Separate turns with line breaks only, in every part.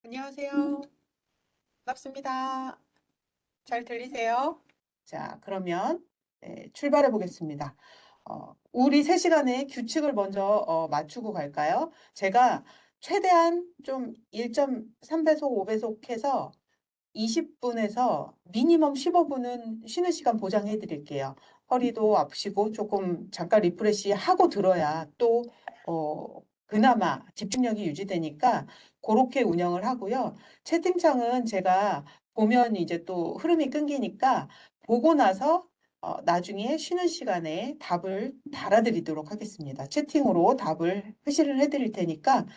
안녕하세요. 반갑습니다. 잘 들리세요? 자, 그러면 출발해 보겠습니다. 우리 3시간의 규칙을 먼저 맞추고 갈까요? 제가 최대한 좀 1.3배속, 5배속 해서 20분에서 미니멈 15분은 쉬는 시간 보장해 드릴게요. 허리도 아프시고 조금 잠깐 리프레시 하고 들어야 또 그나마 집중력이 유지되니까 그렇게 운영을 하고요. 채팅창은 제가 보면 이제 또 흐름이 끊기니까 보고 나서 나중에 쉬는 시간에 답을 달아드리도록 하겠습니다. 채팅으로 답을 회시를 해드릴 테니까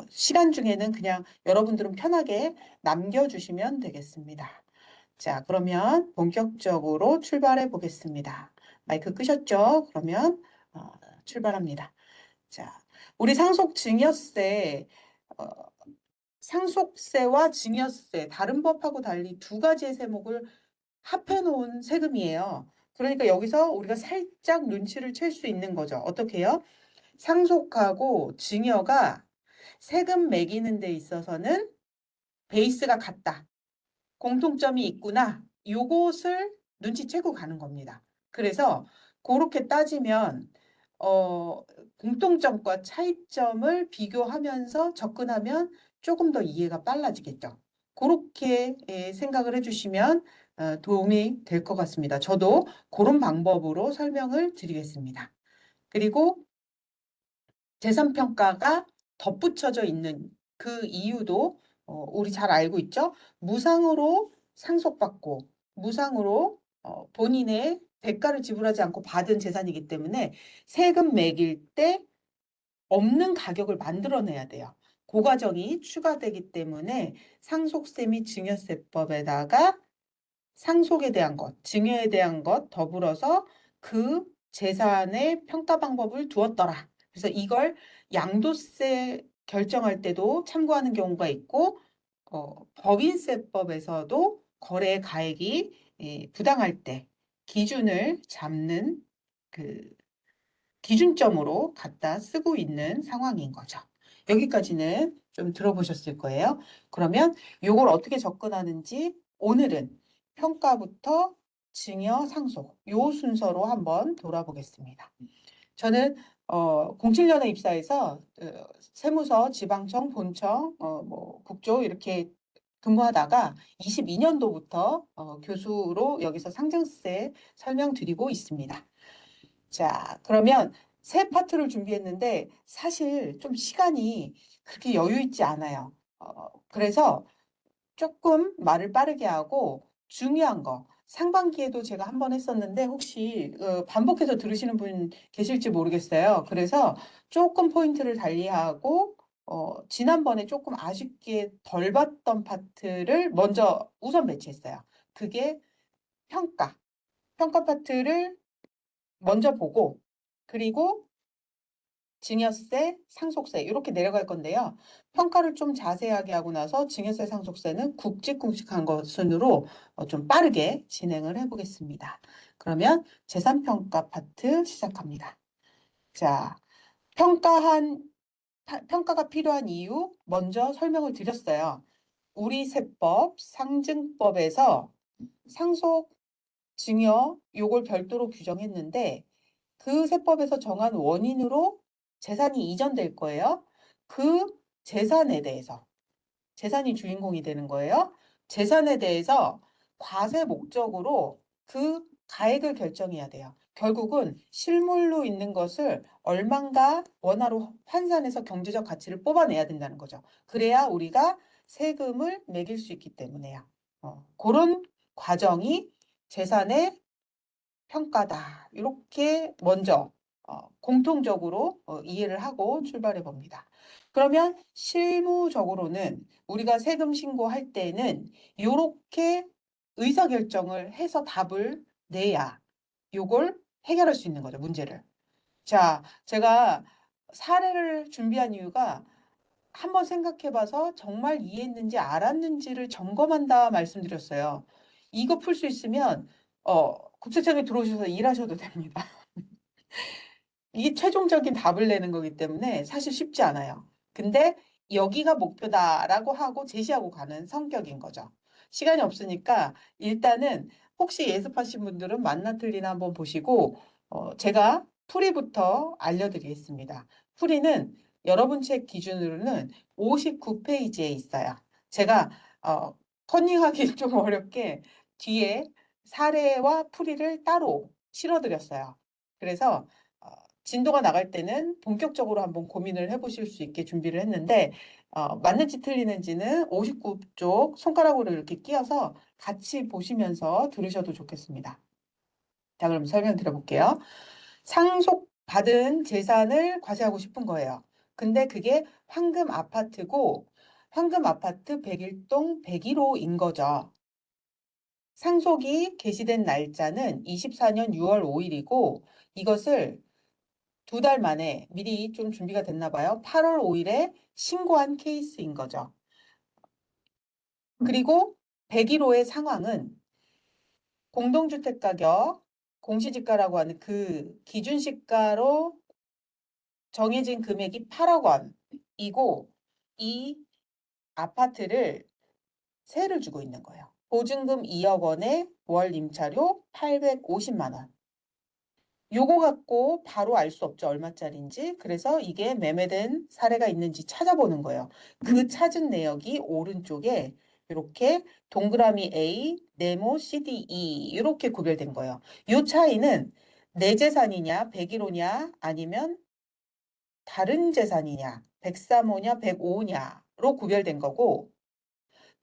시간 중에는 그냥 여러분들은 편하게 남겨주시면 되겠습니다. 자, 그러면 본격적으로 출발해 보겠습니다. 마이크 끄셨죠? 그러면 어, 출발합니다. 자, 우리 상속 증여세, 어, 상속세와 증여세, 다른 법하고 달리 두 가지의 세목을 합해 놓은 세금이에요. 그러니까 여기서 우리가 살짝 눈치를 챌 수 있는 거죠. 어떻게 해요? 상속하고 증여가 세금 매기는 데 있어서는 베이스가 같다. 공통점이 있구나. 요것을 눈치채고 가는 겁니다. 그래서 그렇게 따지면 어, 공통점과 차이점을 비교하면서 접근하면 조금 더 이해가 빨라지겠죠. 그렇게 생각을 해주시면 도움이 될 것 같습니다. 저도 그런 방법으로 설명을 드리겠습니다. 그리고 재산평가가 덧붙여져 있는 그 이유도 우리 잘 알고 있죠? 무상으로 상속받고 무상으로 본인의 대가를 지불하지 않고 받은 재산이기 때문에 세금 매길 때 없는 가격을 만들어내야 돼요. 그 과정이 추가되기 때문에 상속세 및 증여세법에다가 상속에 대한 것, 증여에 대한 것 더불어서 그 재산의 평가 방법을 두었더라. 그래서 이걸 양도세 결정할 때도 참고하는 경우가 있고, 법인세법에서도 거래 가액이 부당할 때 기준을 잡는 그 기준점으로 갖다 쓰고 있는 상황인 거죠. 여기까지는 좀 들어보셨을 거예요. 그러면 이걸 어떻게 접근하는지 오늘은 평가부터 증여, 상속 요 순서로 한번 돌아보겠습니다. 저는 07년에 입사해서 세무서, 지방청, 본청, 뭐 국조 이렇게 근무하다가 22년도부터 교수로 여기서 상증세 설명드리고 있습니다. 자, 그러면 새 파트를 준비했는데 사실 좀 시간이 그렇게 여유 있지 않아요. 그래서 조금 말을 빠르게 하고 중요한 거 상반기에도 제가 한 번 했었는데 혹시 반복해서 들으시는 분 계실지 모르겠어요. 그래서 조금 포인트를 달리하고 지난번에 조금 아쉽게 덜 봤던 파트를 먼저 우선 배치했어요. 그게 평가. 평가 파트를 먼저 보고 그리고 증여세, 상속세 이렇게 내려갈 건데요. 평가를 좀 자세하게 하고 나서 증여세, 상속세는 굵직굵직한 것순으로 좀 빠르게 진행을 해보겠습니다. 그러면 재산평가 파트 시작합니다. 자, 평가한 평가가 필요한 이유 먼저 설명을 드렸어요. 우리 세법, 상증법에서 상속, 증여 요걸 별도로 규정했는데 그 세법에서 정한 원인으로 재산이 이전될 거예요. 그 재산에 대해서, 재산이 주인공이 되는 거예요. 재산에 대해서 과세 목적으로 그 가액을 결정해야 돼요. 결국은 실물로 있는 것을 얼만가 원화로 환산해서 경제적 가치를 뽑아내야 된다는 거죠. 그래야 우리가 세금을 매길 수 있기 때문에요. 그런 과정이 재산의 평가다. 이렇게 먼저 공통적으로 이해를 하고 출발해 봅니다. 그러면 실무적으로는 우리가 세금 신고할 때는 이렇게 의사결정을 해서 답을 내야 요걸 해결할 수 있는 거죠, 문제를. 자, 제가 사례를 준비한 이유가 한번 생각해 봐서 정말 이해했는지 알았는지를 점검한다 말씀드렸어요. 이거 풀 수 있으면 국세청에 들어오셔서 일하셔도 됩니다. 이게 최종적인 답을 내는 거기 때문에 사실 쉽지 않아요. 근데 여기가 목표다라고 하고 제시하고 가는 성격인 거죠. 시간이 없으니까 일단은 혹시 예습하신 분들은 맞나 틀리나 한번 보시고 제가 풀이부터 알려드리겠습니다. 풀이는 여러분 책 기준으로는 59페이지에 있어요. 제가 어, 컨닝하기 좀 어렵게 뒤에 사례와 풀이를 따로 실어드렸어요. 그래서 진도가 나갈 때는 본격적으로 한번 고민을 해보실 수 있게 준비를 했는데 맞는지 틀리는지는 59쪽 손가락으로 이렇게 끼워서 같이 보시면서 들으셔도 좋겠습니다. 자, 그럼 설명드려 볼게요. 상속받은 재산을 과세하고 싶은 거예요. 근데 그게 황금 아파트고 황금 아파트 101동 101호인 거죠. 상속이 개시된 날짜는 24년 6월 5일이고 이것을 2달 만에 미리 좀 준비가 됐나 봐요. 8월 5일에 신고한 케이스인 거죠. 그리고 101호의 상황은 공동주택 가격, 공시지가라고 하는 그 기준시가로 정해진 금액이 8억 원이고 이 아파트를 세를 주고 있는 거예요. 보증금 2억 원에 월 임차료 850만 원. 요거 갖고 바로 알 수 없죠. 얼마짜리인지. 그래서 이게 매매된 사례가 있는지 찾아보는 거예요. 그 찾은 내역이 오른쪽에 이렇게 동그라미 A, 네모 CDE 이렇게 구별된 거예요. 요 차이는 내 재산이냐, 101호냐, 아니면 다른 재산이냐, 103호냐, 105호냐로 구별된 거고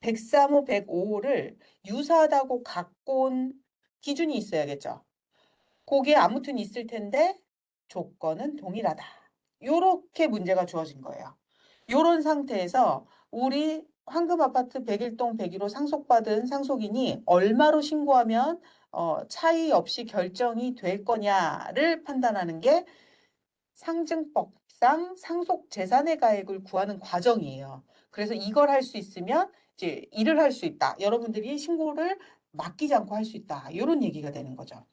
103호, 105호를 유사하다고 갖고 온 기준이 있어야겠죠. 그게 아무튼 있을 텐데 조건은 동일하다. 요렇게 문제가 주어진 거예요. 요런 상태에서 우리 황금아파트 101동 101호 상속받은 상속인이 얼마로 신고하면 차이 없이 결정이 될 거냐를 판단하는 게 상증법상 상속재산의 가액을 구하는 과정이에요. 그래서 이걸 할 수 있으면 이제 일을 할 수 있다. 여러분들이 신고를 맡기지 않고 할 수 있다. 이런 얘기가 되는 거죠.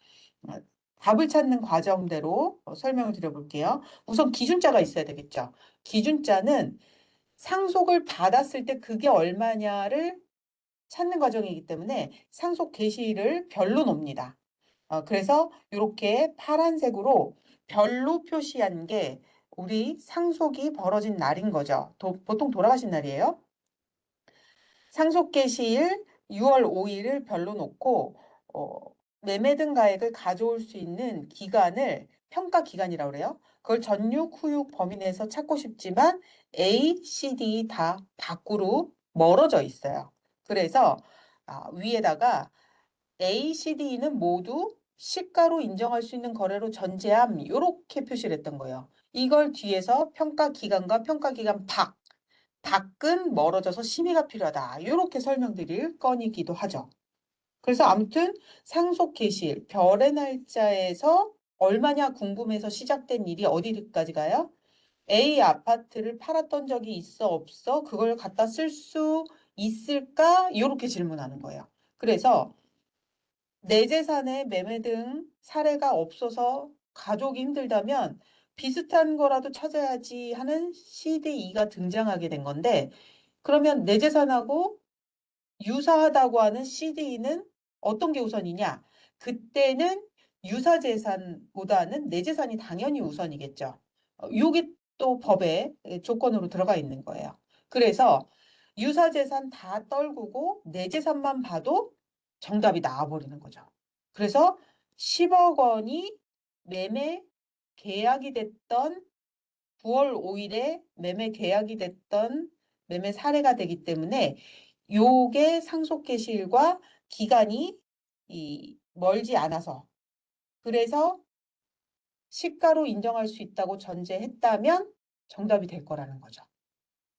어, 답을 찾는 과정대로 설명을 드려볼게요. 우선 기준자가 있어야 되겠죠. 기준자는 상속을 받았을 때 그게 얼마냐를 찾는 과정이기 때문에 상속 개시일을 별로 놉니다. 그래서 이렇게 파란색으로 별로 표시한 게 우리 상속이 벌어진 날인 거죠. 보통 돌아가신 날이에요. 상속 개시일 6월 5일을 별로 놓고 매매 등 가액을 가져올 수 있는 기간을 평가 기간이라고 그래요. 그걸 전육, 후육 범위 내에서 찾고 싶지만 A, C, D 다 밖으로 멀어져 있어요. 그래서 위에다가 A, C, D는 모두 시가로 인정할 수 있는 거래로 전제함 이렇게 표시를 했던 거예요. 이걸 뒤에서 평가 기간과 평가 기간 밖은 멀어져서 심의가 필요하다. 이렇게 설명드릴 건이기도 하죠. 그래서 아무튼 상속 개시일 별의 날짜에서 얼마냐 궁금해서 시작된 일이 어디까지 가요? A 아파트를 팔았던 적이 있어 없어? 그걸 갖다 쓸 수 있을까? 이렇게 질문하는 거예요. 그래서 내 재산의 매매 등 사례가 없어서 가족이 힘들다면 비슷한 거라도 찾아야지 하는 CDE가 등장하게 된 건데 그러면 내 재산하고 유사하다고 하는 CD는 어떤 게 우선이냐? 그때는 유사 재산보다는 내 재산이 당연히 우선이겠죠. 요게 또 법에 조건으로 들어가 있는 거예요. 그래서 유사 재산 다 떨구고 내 재산만 봐도 정답이 나와버리는 거죠. 그래서 10억 원이 매매 계약이 됐던 9월 5일에 매매 계약이 됐던 매매 사례가 되기 때문에 요게 상속 개시일과 기간이 멀지 않아서 그래서 시가로 인정할 수 있다고 전제했다면 정답이 될 거라는 거죠.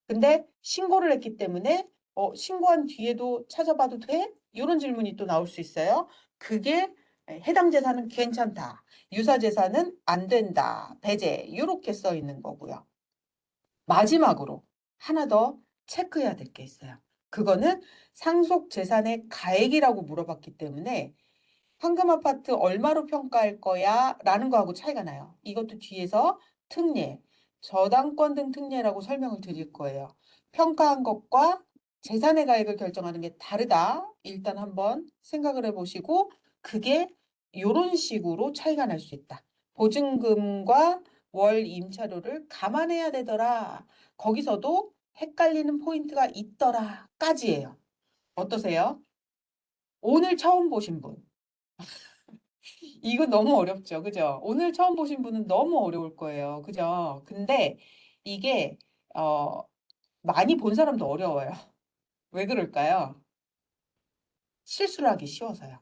근데 신고를 했기 때문에 신고한 뒤에도 찾아봐도 돼? 이런 질문이 또 나올 수 있어요. 그게 해당 재산은 괜찮다. 유사 재산은 안 된다. 배제 이렇게 써 있는 거고요. 마지막으로 하나 더 체크해야 될 게 있어요. 그거는 상속 재산의 가액이라고 물어봤기 때문에 황금 아파트 얼마로 평가할 거야? 라는 거하고 차이가 나요. 이것도 뒤에서 특례, 저당권 등 특례라고 설명을 드릴 거예요. 평가한 것과 재산의 가액을 결정하는 게 다르다. 일단 한번 생각을 해보시고 그게 이런 식으로 차이가 날 수 있다. 보증금과 월 임차료를 감안해야 되더라. 거기서도 헷갈리는 포인트가 있더라까지예요. 어떠세요? 오늘 처음 보신 분. 이거 너무 어렵죠. 그죠? 오늘 처음 보신 분은 너무 어려울 거예요. 그죠? 근데 이게 어, 많이 본 사람도 어려워요. 왜 그럴까요? 실수를 하기 쉬워서요.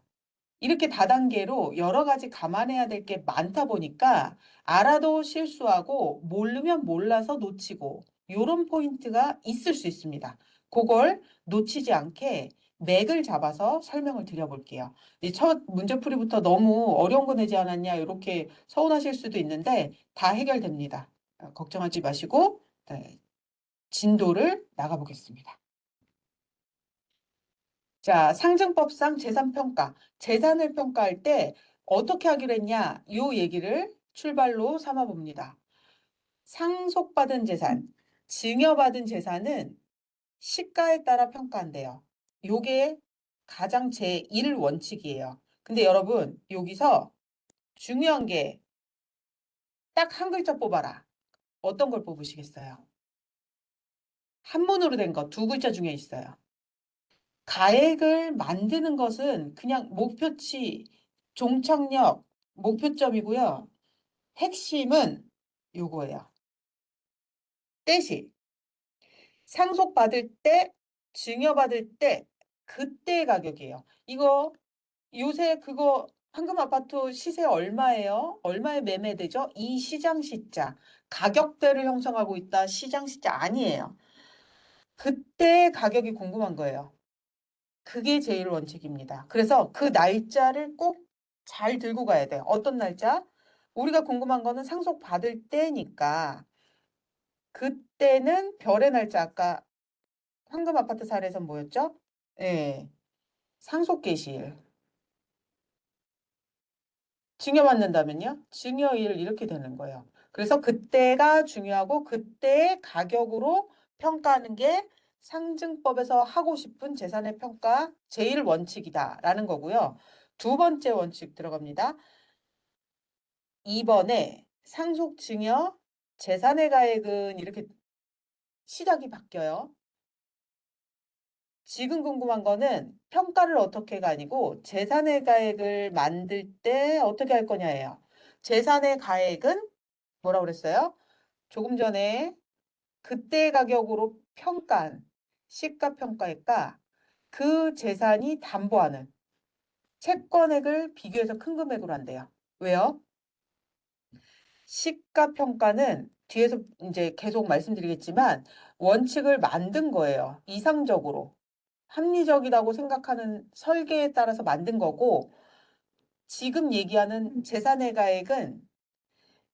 이렇게 다단계로 여러 가지 감안해야 될 게 많다 보니까 알아도 실수하고 모르면 몰라서 놓치고 요런 포인트가 있을 수 있습니다. 그걸 놓치지 않게 맥을 잡아서 설명을 드려볼게요. 이 첫 문제풀이부터 너무 어려운 거 내지 않았냐 이렇게 서운하실 수도 있는데 다 해결됩니다. 걱정하지 마시고 네, 진도를 나가보겠습니다. 자, 상증법상 재산평가. 재산을 평가할 때 어떻게 하기로 했냐? 요 얘기를 출발로 삼아 봅니다. 상속받은 재산, 증여받은 재산은 시가에 따라 평가한대요. 요게 가장 제1 원칙이에요. 근데 여러분, 여기서 중요한 게 딱 한 글자 뽑아라. 어떤 걸 뽑으시겠어요? 한문으로 된 거 두 글자 중에 있어요. 가액을 만드는 것은 그냥 목표치, 종착역, 목표점이고요. 핵심은 요거예요. 때시 상속받을 때, 증여받을 때 그때 가격이에요. 이거 요새 그거 황금 아파트 시세 얼마예요? 얼마에 매매되죠? 이 시장 시자. 가격대를 형성하고 있다. 시장 시자 아니에요. 그때 가격이 궁금한 거예요. 그게 제일 원칙입니다. 그래서 그 날짜를 꼭 잘 들고 가야 돼요. 어떤 날짜? 우리가 궁금한 거는 상속 받을 때니까 그때는 별의 날짜 아까 황금 아파트 사례에서 뭐였죠? 예. 상속 개시일. 증여받는다면요? 증여일 이렇게 되는 거예요. 그래서 그때가 중요하고 그때의 가격으로 평가하는 게 상증법에서 하고 싶은 재산의 평가 제일 원칙이다라는 거고요. 두 번째 원칙 들어갑니다. 2번에 상속 증여 재산의 가액은 이렇게 시작이 바뀌어요. 지금 궁금한 거는 평가를 어떻게가 아니고 재산의 가액을 만들 때 어떻게 할 거냐예요. 재산의 가액은 뭐라고 그랬어요? 조금 전에 그때 가격으로 평가한 시가평가액과 그 재산이 담보하는 채권액을 비교해서 큰 금액으로 한대요. 왜요? 시가평가는 뒤에서 이제 계속 말씀드리겠지만 원칙을 만든 거예요. 이상적으로. 합리적이라고 생각하는 설계에 따라서 만든 거고 지금 얘기하는 재산의 가액은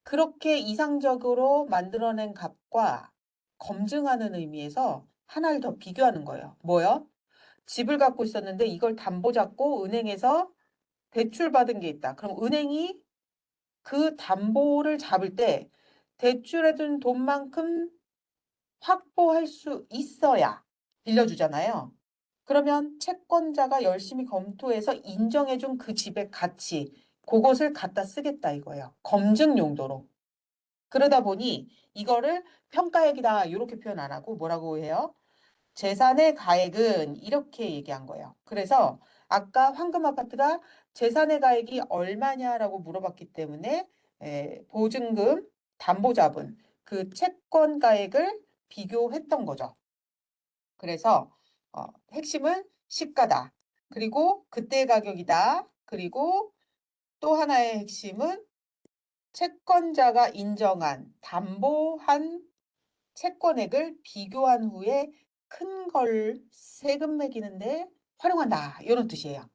그렇게 이상적으로 만들어낸 값과 검증하는 의미에서 하나를 더 비교하는 거예요. 뭐요? 집을 갖고 있었는데 이걸 담보 잡고 은행에서 대출받은 게 있다. 그럼 은행이 그 담보를 잡을 때 대출해둔 돈만큼 확보할 수 있어야 빌려주잖아요. 그러면 채권자가 열심히 검토해서 인정해준 그 집의 가치, 그것을 갖다 쓰겠다 이거예요. 검증 용도로. 그러다 보니 이거를 평가액이다 이렇게 표현 안 하고 뭐라고 해요? 재산의 가액은 이렇게 얘기한 거예요. 그래서 아까 황금 아파트가 재산의 가액이 얼마냐라고 물어봤기 때문에 보증금, 담보자분, 그 채권 가액을 비교했던 거죠. 그래서 핵심은 시가다. 그리고 그때 가격이다. 그리고 또 하나의 핵심은 채권자가 인정한 담보한 채권액을 비교한 후에 큰 걸 세금 매기는데 활용한다. 이런 뜻이에요.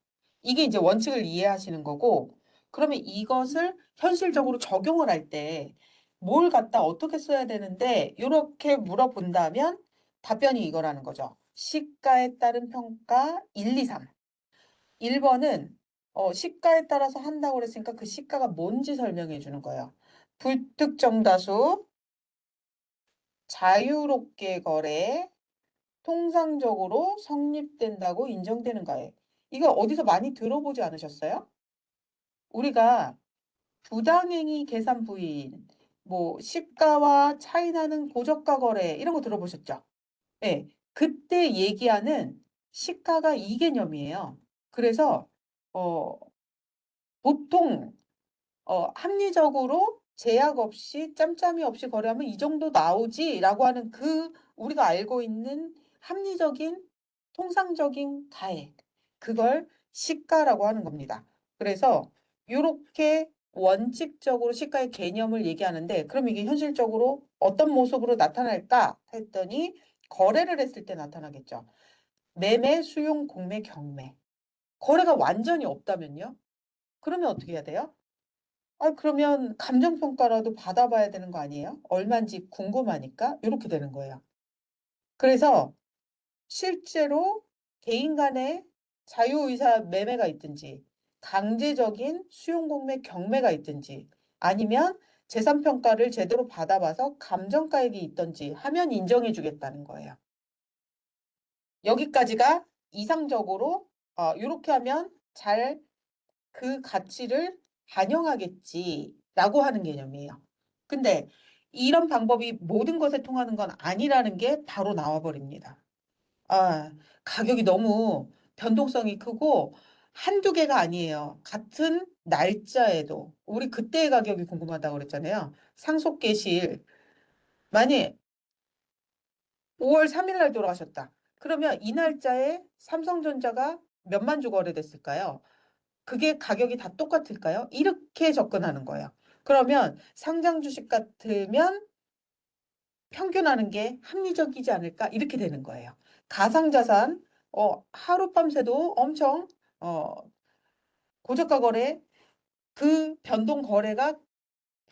이게 이제 원칙을 이해하시는 거고, 그러면 이것을 현실적으로 적용을 할 때 뭘 갖다 어떻게 써야 되는데, 이렇게 물어본다면 답변이 이거라는 거죠. 시가에 따른 평가 1, 2, 3. 1번은 시가에 따라서 한다고 그랬으니까 그 시가가 뭔지 설명해 주는 거예요. 불특정 다수, 자유롭게 거래, 통상적으로 성립된다고 인정되는 가액. 이거 어디서 많이 들어보지 않으셨어요? 우리가 부당행위 계산 부인, 뭐 시가와 차이나는 고저가 거래 이런 거 들어보셨죠? 네, 그때 얘기하는 시가가 이 개념이에요. 그래서 어, 보통 합리적으로 제약 없이 짬짬이 없이 거래하면 이 정도 나오지라고 하는 그 우리가 알고 있는 합리적인 통상적인 가액 그걸 시가라고 하는 겁니다. 그래서 이렇게 원칙적으로 시가의 개념을 얘기하는데 그럼 이게 현실적으로 어떤 모습으로 나타날까 했더니 거래를 했을 때 나타나겠죠. 매매, 수용, 공매, 경매. 거래가 완전히 없다면요? 그러면 어떻게 해야 돼요? 아, 그러면 감정평가라도 받아봐야 되는 거 아니에요? 얼마인지 궁금하니까 이렇게 되는 거예요. 그래서 실제로 개인 간의 자유의사 매매가 있든지 강제적인 수용공매 경매가 있든지 아니면 재산평가를 제대로 받아봐서 감정가액이 있든지 하면 인정해주겠다는 거예요. 여기까지가 이상적으로 이렇게 하면 잘 그 가치를 반영하겠지라고 하는 개념이에요. 근데 이런 방법이 모든 것에 통하는 건 아니라는 게 바로 나와 버립니다. 아, 가격이 너무 변동성이 크고 한두 개가 아니에요. 같은 날짜에도 우리 그때의 가격이 궁금하다고 그랬잖아요. 상속계실 만약 5월 3일 날 돌아가셨다. 그러면 이 날짜에 삼성전자가 몇만 주 거래됐을까요? 그게 가격이 다 똑같을까요? 이렇게 접근하는 거예요. 그러면 상장 주식 같으면 평균하는 게 합리적이지 않을까? 이렇게 되는 거예요. 가상자산, 하룻밤 새도 엄청, 어, 고저가 거래, 그 변동 거래가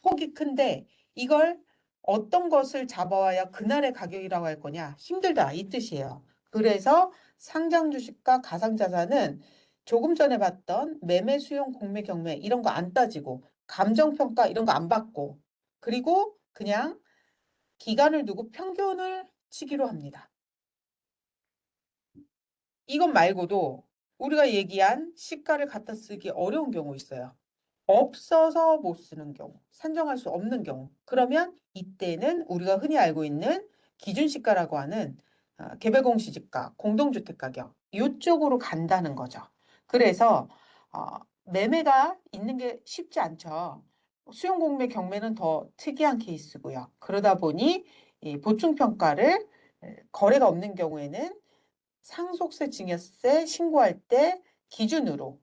폭이 큰데 이걸 어떤 것을 잡아와야 그날의 가격이라고 할 거냐? 힘들다. 이 뜻이에요. 그래서 상장 주식과 가상 자산은 조금 전에 봤던 매매, 수용, 공매, 경매 이런 거 안 따지고 감정 평가 이런 거 안 받고 그리고 그냥 기간을 두고 평균을 치기로 합니다. 이것 말고도 우리가 얘기한 시가를 갖다 쓰기 어려운 경우 있어요. 없어서 못 쓰는 경우, 산정할 수 없는 경우. 그러면 이때는 우리가 흔히 알고 있는 기준시가라고 하는 개별공시지가, 공동주택 가격 이쪽으로 간다는 거죠. 그래서 어, 매매가 있는 게 쉽지 않죠. 수용공매 경매는 더 특이한 케이스고요. 그러다 보니 이 보충평가를 거래가 없는 경우에는 상속세, 증여세 신고할 때 기준으로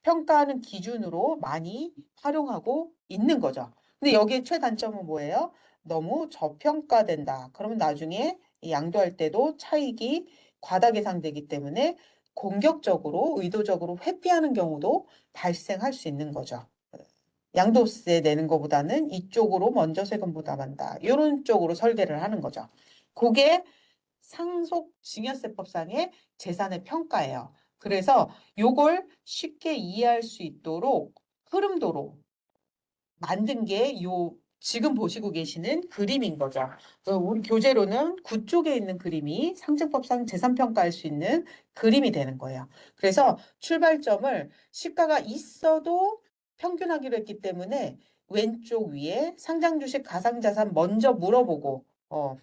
평가하는 기준으로 많이 활용하고 있는 거죠. 근데 여기에 최단점은 뭐예요? 너무 저평가된다. 그러면 나중에 양도할 때도 차익이 과다 계산되기 때문에 공격적으로 의도적으로 회피하는 경우도 발생할 수 있는 거죠. 양도세 내는 것보다는 이쪽으로 먼저 세금 부담한다. 이런 쪽으로 설계를 하는 거죠. 그게 상속증여세법상의 재산의 평가예요. 그래서 요걸 쉽게 이해할 수 있도록 흐름도로 만든 게 요 지금 보시고 계시는 그림인 거죠. 우리 교재로는 9쪽에 있는 그림이 상증법상 재산평가할 수 있는 그림이 되는 거예요. 그래서 출발점을 시가가 있어도 평균하기로 했기 때문에 왼쪽 위에 상장주식 가상자산 먼저 물어보고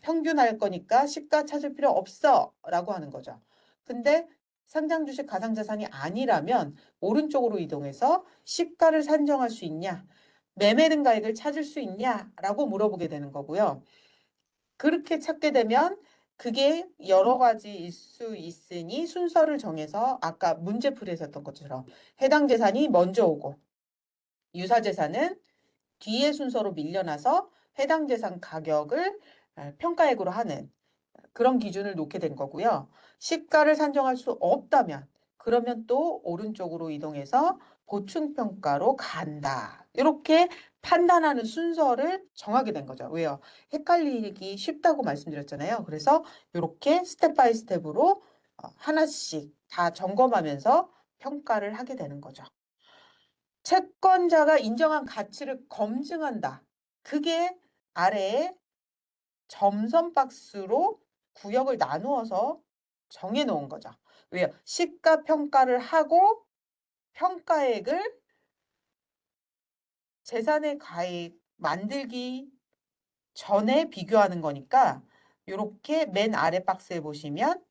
평균할 거니까 시가 찾을 필요 없어 라고 하는 거죠. 근데 상장주식 가상자산이 아니라면 오른쪽으로 이동해서 시가를 산정할 수 있냐? 매매 등가액을 찾을 수 있냐라고 물어보게 되는 거고요. 그렇게 찾게 되면 그게 여러 가지일 수 있으니 순서를 정해서 아까 문제풀이에서 했던 것처럼 해당 재산이 먼저 오고 유사 재산은 뒤에 순서로 밀려나서 해당 재산 가격을 평가액으로 하는 그런 기준을 놓게 된 거고요. 시가를 산정할 수 없다면 그러면 또 오른쪽으로 이동해서 보충평가로 간다. 이렇게 판단하는 순서를 정하게 된 거죠. 왜요? 헷갈리기 쉽다고 말씀드렸잖아요. 그래서 이렇게 스텝 바이 스텝으로 하나씩 다 점검하면서 평가를 하게 되는 거죠. 채권자가 인정한 가치를 검증한다. 그게 아래에 점선 박스로 구역을 나누어서 정해 놓은 거죠. 왜요? 시가평가를 하고 평가액을 재산의 가액 만들기 전에 비교하는 거니까 이렇게 맨 아래 박스에 보시면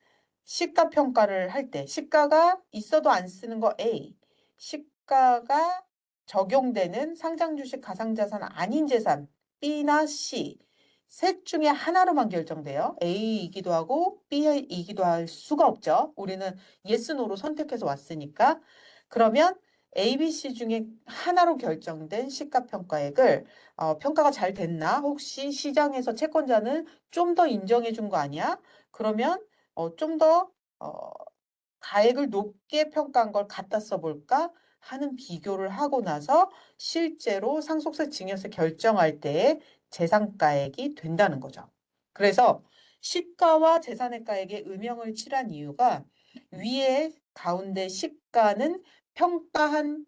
시가 평가를 할 때 시가가 있어도 안 쓰는 거 A, 시가가 적용되는 상장 주식 가상자산 아닌 재산 B나 C 셋 중에 하나로만 결정돼요. A이기도 하고 B이기도 할 수가 없죠. 우리는 yes, no로 선택해서 왔으니까. 그러면 A, B, C 중에 하나로 결정된 시가평가액을 평가가 잘 됐나? 혹시 시장에서 채권자는 좀 더 인정해 준 거 아니야? 그러면 좀 더 가액을 높게 평가한 걸 갖다 써볼까 하는 비교를 하고 나서 실제로 상속세 증여세 결정할 때의 재산가액이 된다는 거죠. 그래서 시가와 재산의 가액에 음영을 칠한 이유가 위에 가운데 시가는 평가한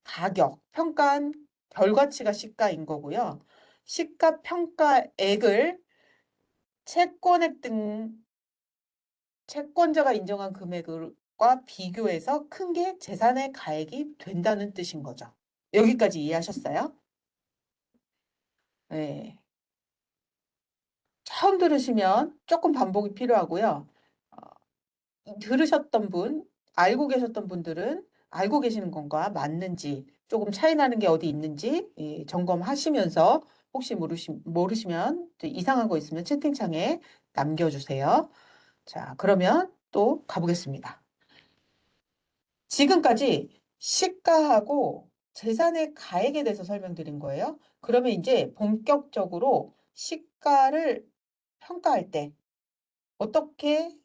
가격, 평가한 결과치가 시가인 거고요. 시가 평가액을 채권액 등 채권자가 인정한 금액과 비교해서 큰 게 재산의 가액이 된다는 뜻인 거죠. 여기까지 이해하셨어요? 네. 처음 들으시면 조금 반복이 필요하고요. 들으셨던 분, 알고 계셨던 분들은 알고 계시는 건가 맞는지 조금 차이 나는 게 어디 있는지 점검하시면서 혹시 모르시면 또 이상한 거 있으면 채팅창에 남겨주세요. 자, 그러면 또 가보겠습니다. 지금까지 시가하고 재산의 가액에 대해서 설명드린 거예요. 그러면 이제 본격적으로 시가를 평가할 때 어떻게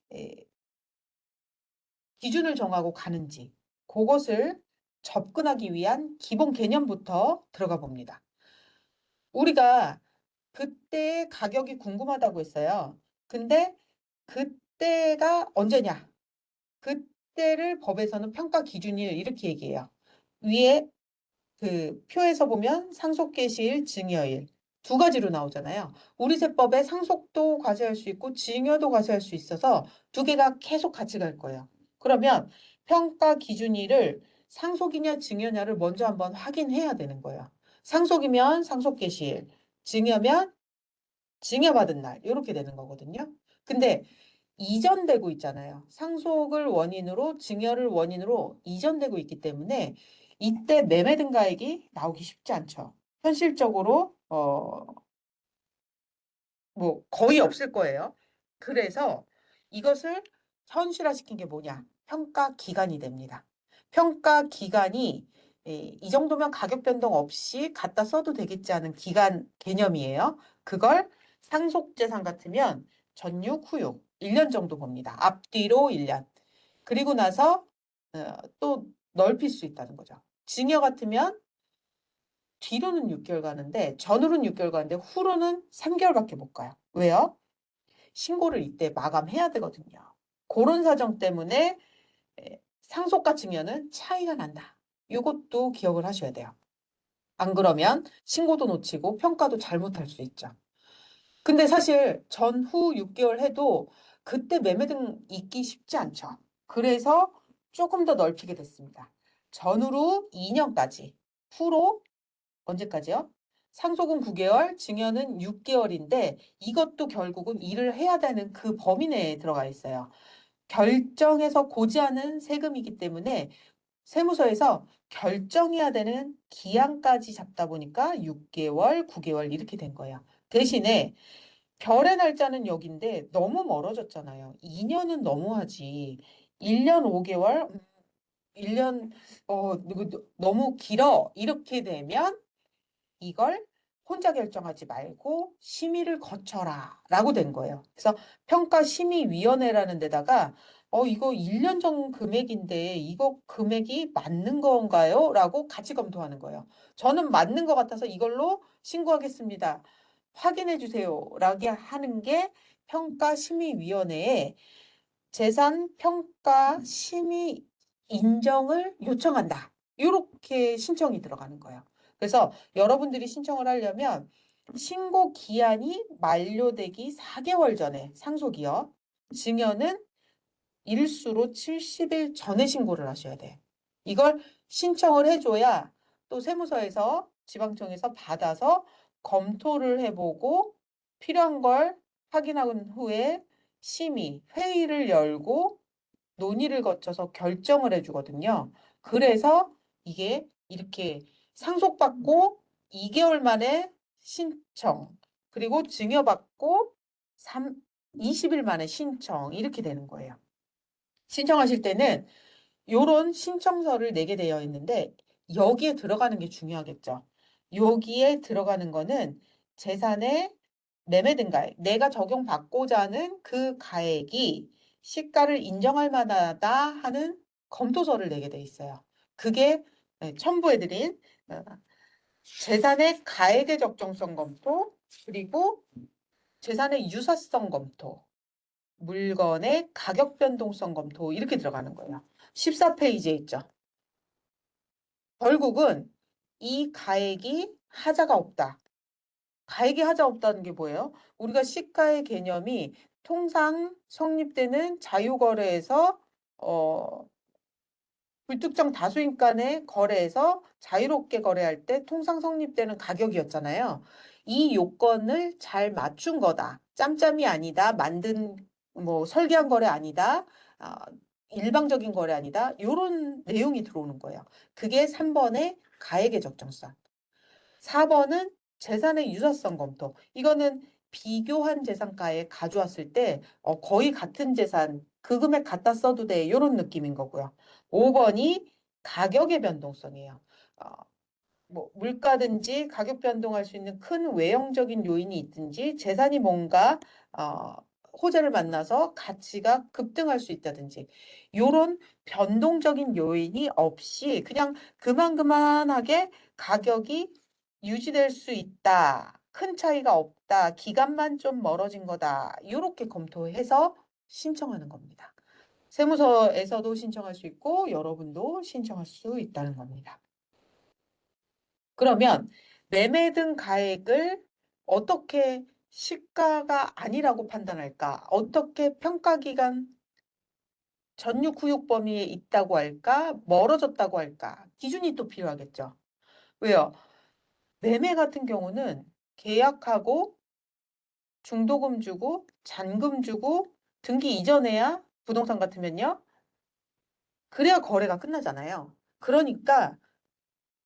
기준을 정하고 가는지 그것을 접근하기 위한 기본 개념부터 들어가 봅니다. 우리가 그때의 가격이 궁금하다고 했어요. 근데 그때가 언제냐? 그때를 법에서는 평가 기준일 이렇게 얘기해요. 위에 그 표에서 보면 상속개시일, 증여일 두 가지로 나오잖아요. 우리 세법에 상속도 과세할 수 있고 증여도 과세할 수 있어서 두 개가 계속 같이 갈 거예요. 그러면 평가 기준일을 상속이냐 증여냐를 먼저 한번 확인해야 되는 거예요. 상속이면 상속개시일, 증여면 증여받은 날 이렇게 되는 거거든요. 근데 이전되고 있잖아요. 상속을 원인으로 증여를 원인으로 이전되고 있기 때문에 이때 매매 등가액이 나오기 쉽지 않죠. 현실적으로 뭐 거의 없을 거예요. 그래서 이것을 현실화시킨 게 뭐냐? 평가 기간이 됩니다. 평가 기간이 이 정도면 가격 변동 없이 갖다 써도 되겠지 하는 기간 개념이에요. 그걸 상속재산 같으면 전육, 후육 1년 정도 봅니다. 앞뒤로 1년. 그리고 나서 또 넓힐 수 있다는 거죠. 증여 같으면 뒤로는 6개월 가는데 전후로는 6개월 가는데 후로는 3개월밖에 못 가요. 왜요? 신고를 이때 마감해야 되거든요. 그런 사정 때문에 상속과 증여는 차이가 난다. 이것도 기억을 하셔야 돼요. 안 그러면 신고도 놓치고 평가도 잘못할 수 있죠. 근데 사실 전후 6개월 해도 그때 매매등 있기 쉽지 않죠. 그래서 조금 더 넓히게 됐습니다. 전후로 2년까지, 후로 언제까지요? 상속은 9개월, 증여는 6개월인데 이것도 결국은 일을 해야 되는 그 범위 내에 들어가 있어요. 결정해서 고지하는 세금이기 때문에 세무서에서 결정해야 되는 기한까지 잡다 보니까 6개월, 9개월 이렇게 된 거예요. 대신에 별의 날짜는 여긴데 너무 멀어졌잖아요. 2년은 너무하지. 1년 5개월, 1년 너무 길어. 이렇게 되면 이걸 혼자 결정하지 말고 심의를 거쳐라 라고 된 거예요. 그래서 평가심의위원회라는 데다가 이거 1년 전 금액인데 이거 금액이 맞는 건가요? 라고 같이 검토하는 거예요. 저는 맞는 것 같아서 이걸로 신고하겠습니다. 확인해 주세요. 라고 하는 게 평가심의위원회에 재산평가심의 인정을 요청한다. 이렇게 신청이 들어가는 거예요. 그래서 여러분들이 신청을 하려면 신고 기한이 만료되기 4개월 전에 상속이요. 증여는 일수로 70일 전에 신고를 하셔야 돼. 이걸 신청을 해줘야 또 세무서에서 지방청에서 받아서 검토를 해보고 필요한 걸 확인한 후에 심의, 회의를 열고 논의를 거쳐서 결정을 해주거든요. 그래서 이게 이렇게 상속받고 2개월 만에 신청, 그리고 증여받고 20일 만에 신청, 이렇게 되는 거예요. 신청하실 때는 요런 신청서를 내게 되어 있는데 여기에 들어가는 게 중요하겠죠. 여기에 들어가는 거는 재산의 매매 등가액, 내가 적용받고자 하는 그 가액이 시가를 인정할 만하다 하는 검토서를 내게 돼 있어요. 그게 첨부해드린 재산의 가액의 적정성 검토, 그리고 재산의 유사성 검토, 물건의 가격 변동성 검토, 이렇게 들어가는 거예요. 14페이지에 있죠. 결국은 이 가액이 하자가 없다. 가액이 하자 없다는 게 뭐예요? 우리가 시가의 개념이 통상 성립되는 자유거래에서 불특정 다수인 간의 거래에서 자유롭게 거래할 때 통상 성립되는 가격이었잖아요. 이 요건을 잘 맞춘 거다. 짬짬이 아니다. 만든 설계한 거래 아니다. 아, 일방적인 거래 아니다. 이런 내용이 들어오는 거예요. 그게 3번의 가액의 적정성. 4번은 재산의 유사성 검토. 이거는 비교한 재산가에 가져왔을 때 거의 같은 재산, 그 금액 갖다 써도 돼. 이런 느낌인 거고요. 5번이 가격의 변동성이에요. 어, 물가든지 가격 변동할 수 있는 큰 외형적인 요인이 있든지 재산이 뭔가 어, 호재를 만나서 가치가 급등할 수 있다든지 이런 변동적인 요인이 없이 그냥 그만하게 가격이 유지될 수 있다. 큰 차이가 없다. 기간만 좀 멀어진 거다. 이렇게 검토해서 신청하는 겁니다. 세무서에서도 신청할 수 있고 여러분도 신청할 수 있다는 겁니다. 그러면 매매 등 가액을 어떻게 시가가 아니라고 판단할까? 어떻게 평가기간 전육 후육 범위에 있다고 할까? 멀어졌다고 할까? 기준이 또 필요하겠죠. 왜요? 매매 같은 경우는 계약하고 중도금 주고 잔금 주고 등기 이전해야 부동산 같으면요. 그래야 거래가 끝나잖아요. 그러니까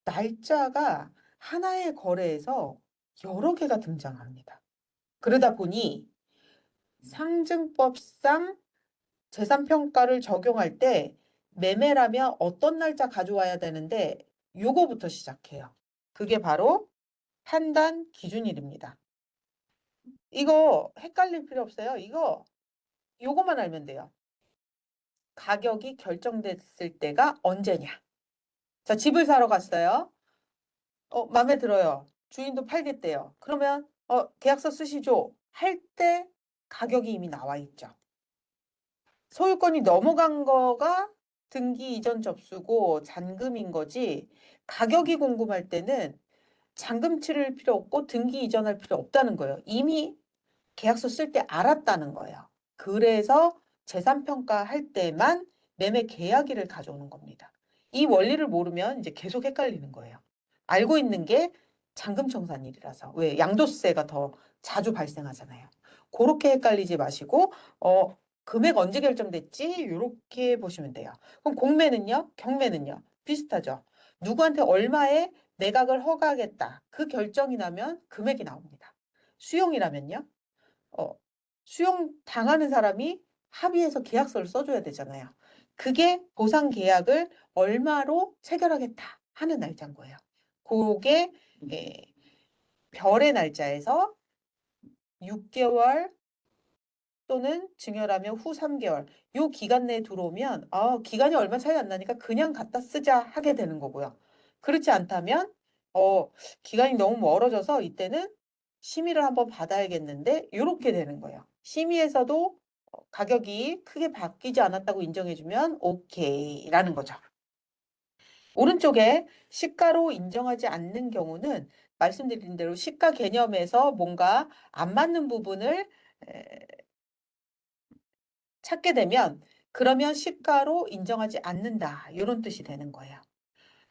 날짜가 하나의 거래에서 여러 개가 등장합니다. 그러다 보니 상증법상 재산평가를 적용할 때 매매라면 어떤 날짜 가져와야 되는데 요거부터 시작해요. 그게 바로 판단 기준일입니다. 이거 헷갈릴 필요 없어요. 요거만 알면 돼요. 가격이 결정됐을 때가 언제냐. 자, 집을 사러 갔어요. 마음에 들어요. 주인도 팔겠대요. 그러면 계약서 쓰시죠. 할 때 가격이 이미 나와 있죠. 소유권이 넘어간 거가 등기 이전 접수고 잔금인 거지. 가격이 궁금할 때는 잔금 치를 필요 없고 등기 이전할 필요 없다는 거예요. 이미 계약서 쓸 때 알았다는 거예요. 그래서 재산평가 할 때만 매매 계약일을 가져오는 겁니다. 이 원리를 모르면 이제 계속 헷갈리는 거예요. 알고 있는 게 잔금청산일이라서. 왜? 양도세가 더 자주 발생하잖아요. 그렇게 헷갈리지 마시고 금액 언제 결정됐지? 이렇게 보시면 돼요. 그럼 공매는요? 경매는요? 비슷하죠. 누구한테 얼마에 매각을 허가하겠다. 그 결정이 나면 금액이 나옵니다. 수용이라면요? 어, 수용 당하는 사람이 합의해서 계약서를 써줘야 되잖아요. 그게 보상 계약을 얼마로 체결하겠다 하는 날짜인 거예요. 그게 별의 날짜에서 6개월 또는 증여라면 후 3개월 요 기간 내에 들어오면 기간이 얼마 차이 안 나니까 그냥 갖다 쓰자 하게 되는 거고요. 그렇지 않다면 기간이 너무 멀어져서 이때는 심의를 한번 받아야겠는데 이렇게 되는 거예요. 심의에서도 가격이 크게 바뀌지 않았다고 인정해주면 오케이라는 거죠. 오른쪽에 시가로 인정하지 않는 경우는 말씀드린 대로 시가 개념에서 뭔가 안 맞는 부분을 찾게 되면 그러면 시가로 인정하지 않는다. 이런 뜻이 되는 거예요.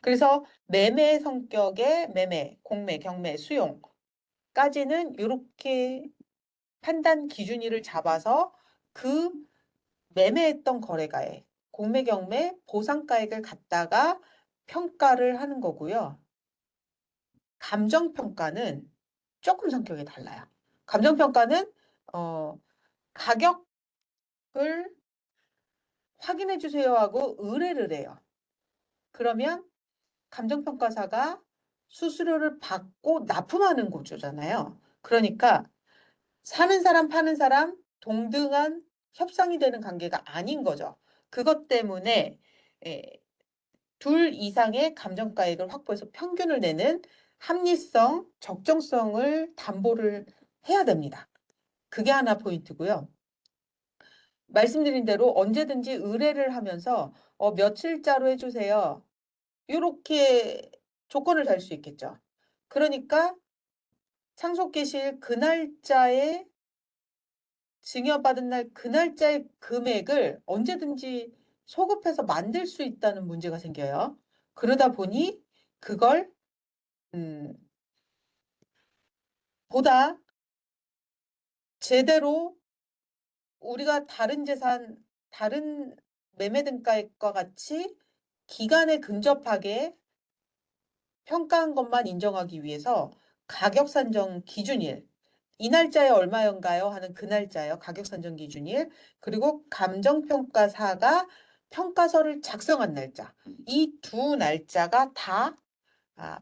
그래서 매매 성격의 매매, 공매, 경매, 수용까지는 이렇게 판단 기준일을 잡아서 그 매매했던 거래가에 공매, 경매, 보상가액을 갖다가 평가를 하는 거고요. 감정평가는 조금 성격이 달라요. 감정평가는 가격을 확인해 주세요 하고 의뢰를 해요. 그러면 감정평가사가 수수료를 받고 납품하는 구조잖아요. 그러니까 사는 사람, 파는 사람 동등한 협상이 되는 관계가 아닌 거죠. 그것 때문에 예, 둘 이상의 감정가액을 확보해서 평균을 내는 합리성, 적정성을 담보를 해야 됩니다. 그게 하나 포인트고요. 말씀드린 대로 언제든지 의뢰를 하면서 며칠자로 해주세요. 이렇게 조건을 달 수 있겠죠. 그러니까 상속계실 그 날짜에 증여받은 날 그 날짜의 금액을 언제든지 소급해서 만들 수 있다는 문제가 생겨요. 그러다 보니 그걸 보다 제대로 우리가 다른 재산, 다른 매매 등가액과 같이 기간에 근접하게 평가한 것만 인정하기 위해서 가격 산정 기준일, 이 날짜에 얼마인가요? 하는 그 날짜요. 가격 산정 기준일. 그리고 감정평가사가 평가서를 작성한 날짜. 이 두 날짜가 다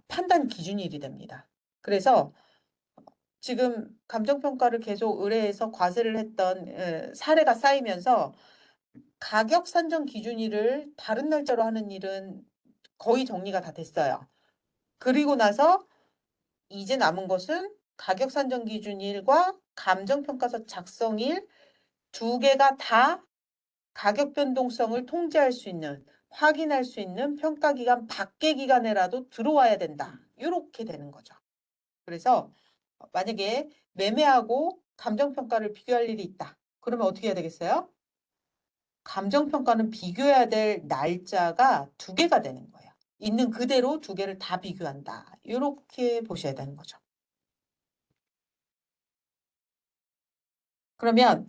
판단 기준일이 됩니다. 그래서 지금 감정평가를 계속 의뢰해서 과세를 했던 사례가 쌓이면서 가격 산정 기준일을 다른 날짜로 하는 일은 거의 정리가 다 됐어요. 그리고 나서 이제 남은 것은 가격 산정 기준일과 감정평가서 작성일 두 개가 다 가격 변동성을 통제할 수 있는, 확인할 수 있는 평가기간 밖의 기간에라도 들어와야 된다. 이렇게 되는 거죠. 그래서 만약에 매매하고 감정평가를 비교할 일이 있다. 그러면 어떻게 해야 되겠어요? 감정평가는 비교해야 될 날짜가 두 개가 되는 거예요. 있는 그대로 두 개를 다 비교한다. 이렇게 보셔야 되는 거죠. 그러면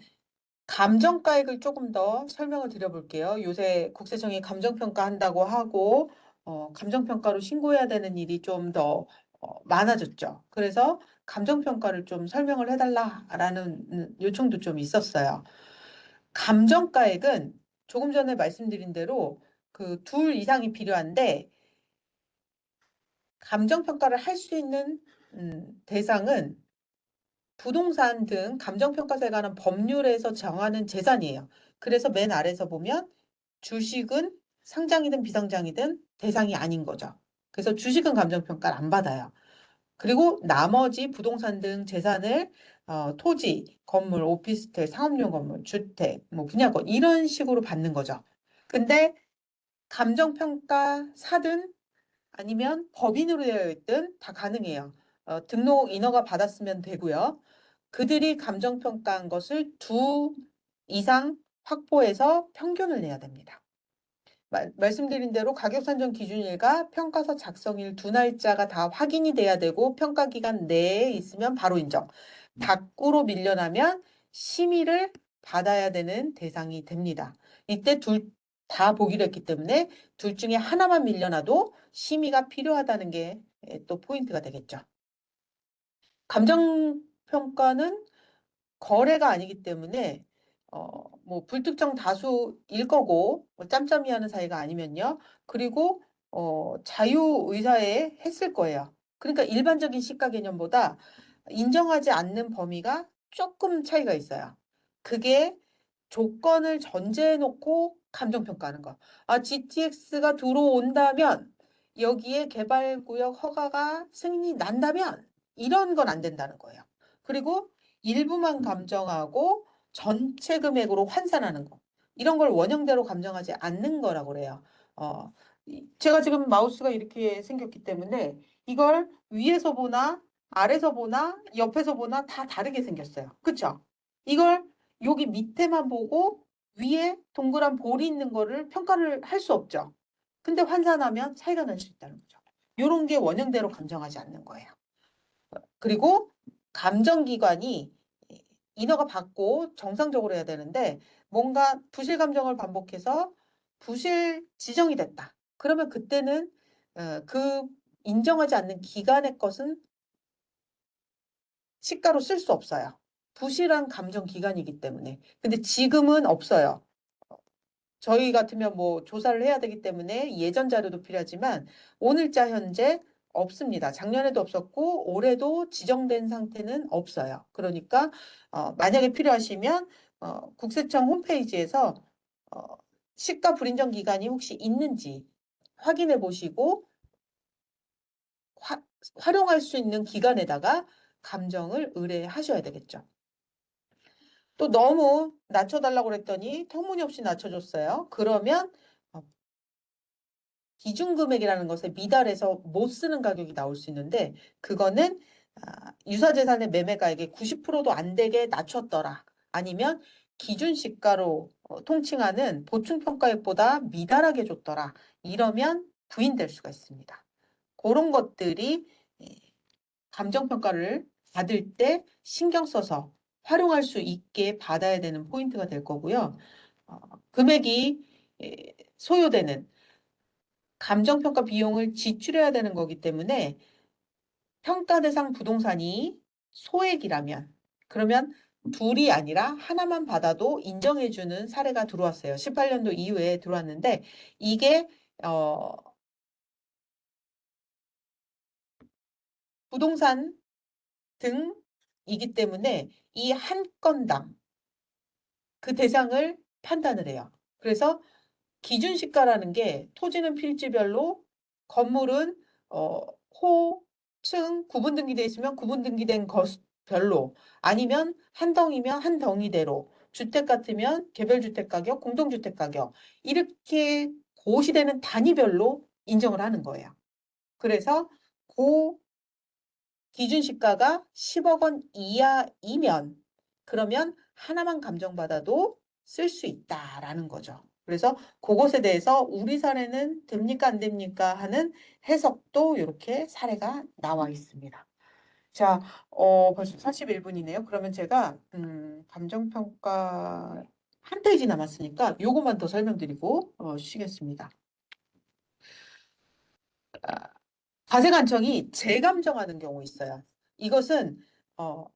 감정가액을 조금 더 설명을 드려볼게요. 요새 국세청이 감정평가 한다고 하고 감정평가로 신고해야 되는 일이 좀 더 많아졌죠. 그래서 감정평가를 좀 설명을 해달라라는 요청도 좀 있었어요. 감정가액은 조금 전에 말씀드린 대로 그 둘 이상이 필요한데 감정평가를 할 수 있는 대상은 부동산 등 감정평가세에 관한 법률에서 정하는 재산이에요. 그래서 맨 아래에서 보면 주식은 상장이든 비상장이든 대상이 아닌 거죠. 그래서 주식은 감정평가를 안 받아요. 그리고 나머지 부동산 등 재산을 토지, 건물, 오피스텔, 상업용 건물, 주택, 뭐 분양권 이런 식으로 받는 거죠. 근데 감정평가 사든 아니면 법인으로 되어 있든 다 가능해요. 등록 인허가 받았으면 되고요. 그들이 감정평가한 것을 두 이상 확보해서 평균을 내야 됩니다. 말씀드린 대로 가격 산정 기준일과 평가서 작성일 두 날짜가 다 확인이 돼야 되고 평가 기간 내에 있으면 바로 인정. 밖으로 밀려나면 심의를 받아야 되는 대상이 됩니다. 이때 둘 다 보기로 했기 때문에 둘 중에 하나만 밀려나도 심의가 필요하다는 게 또 포인트가 되겠죠. 감정평가는 거래가 아니기 때문에 뭐 불특정 다수일 거고 뭐 짬짬이 하는 사이가 아니면요. 그리고 자유의사에 했을 거예요. 그러니까 일반적인 시가 개념보다 인정하지 않는 범위가 조금 차이가 있어요. 그게 조건을 전제해 놓고 감정평가하는 거. GTX가 들어온다면 여기에 개발구역 허가가 승인이 난다면 이런 건 안 된다는 거예요. 그리고 일부만 감정하고 전체 금액으로 환산하는 거. 이런 걸 원형대로 감정하지 않는 거라고 그래요. 제가 지금 마우스가 이렇게 생겼기 때문에 이걸 위에서 보나 아래서 보나 옆에서 보나 다 다르게 생겼어요. 그쵸? 이걸 여기 밑에만 보고 위에 동그란 볼이 있는 거를 평가를 할 수 없죠. 근데 환산하면 차이가 날 수 있다는 거죠. 이런 게 원형대로 감정하지 않는 거예요. 그리고 감정기관이 인어가 받고 정상적으로 해야 되는데 뭔가 부실 감정을 반복해서 부실 지정이 됐다. 그러면 그때는 그 인정하지 않는 기관의 것은 시가로 쓸 수 없어요. 부실한 감정 기관이기 때문에. 근데 지금은 없어요. 저희 같으면 뭐 조사를 해야 되기 때문에 예전 자료도 필요하지만 오늘자 현재 없습니다. 작년에도 없었고 올해도 지정된 상태는 없어요. 그러니까 만약에 필요하시면 국세청 홈페이지에서 어, 시가 불인정 기간이 혹시 있는지 확인해 보시고 활용할 수 있는 기간에다가 감정을 의뢰하셔야 되겠죠. 또 너무 낮춰달라고 그랬더니 터무니없이 낮춰줬어요. 그러면 기준금액이라는 것에 미달해서 못 쓰는 가격이 나올 수 있는데 그거는 유사재산의 매매가액의 90%도 안 되게 낮췄더라. 아니면 기준시가로 통칭하는 보충평가액보다 미달하게 줬더라. 이러면 부인될 수가 있습니다. 그런 것들이 감정평가를 받을 때 신경 써서 활용할 수 있게 받아야 되는 포인트가 될 거고요. 금액이 소요되는 감정평가 비용을 지출해야 되는 거기 때문에 평가 대상 부동산이 소액이라면 그러면 둘이 아니라 하나만 받아도 인정해주는 사례가 들어왔어요. 18년도 이후에 들어왔는데 이게 부동산 등이기 때문에 이 한 건당 그 대상을 판단을 해요. 그래서 기준시가라는 게 토지는 필지별로 건물은 어, 호, 층 구분 등기돼 있으면 구분 등기된 것별로 아니면 한 덩이면 한 덩이대로 주택 같으면 개별주택 가격, 공동주택 가격 이렇게 고시되는 단위별로 인정을 하는 거예요. 그래서 그 기준 시가가 10억 원 이하이면 그러면 하나만 감정받아도 쓸 수 있다라는 거죠. 그래서 그것에 대해서 우리 사례는 됩니까 안 됩니까 하는 해석도 이렇게 사례가 나와 있습니다. 자, 벌써 41분이네요. 그러면 제가 감정평가 한 페이지 남았으니까 요것만 더 설명드리고 쉬겠습니다. 과세관청이 재감정하는 경우 있어요. 이것은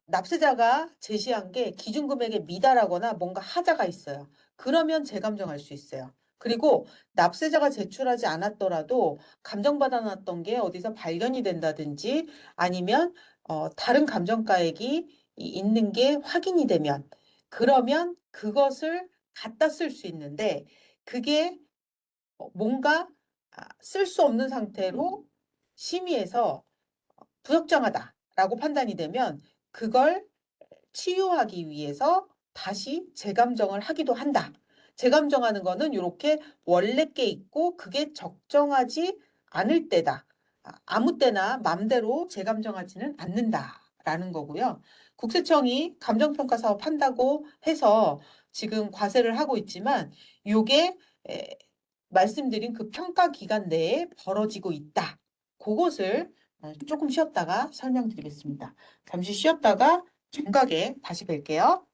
납세자가 제시한 게 기준금액에 미달하거나 뭔가 하자가 있어요. 그러면 재감정할 수 있어요. 그리고 납세자가 제출하지 않았더라도 감정받아 놨던 게 어디서 발견이 된다든지 아니면 다른 감정가액이 있는 게 확인이 되면 그러면 그것을 갖다 쓸 수 있는데 그게 뭔가 쓸 수 없는 상태로 심의해서 부적정하다라고 판단이 되면 그걸 치유하기 위해서 다시 재감정을 하기도 한다. 재감정하는 거는 이렇게 원래 게 있고 그게 적정하지 않을 때다. 아무 때나 맘대로 재감정하지는 않는다라는 거고요. 국세청이 감정평가 사업 한다고 해서 지금 과세를 하고 있지만 요게 말씀드린 그 평가 기간 내에 벌어지고 있다. 그것을 조금 쉬었다가 설명드리겠습니다. 잠시 쉬었다가 정각에 다시 뵐게요.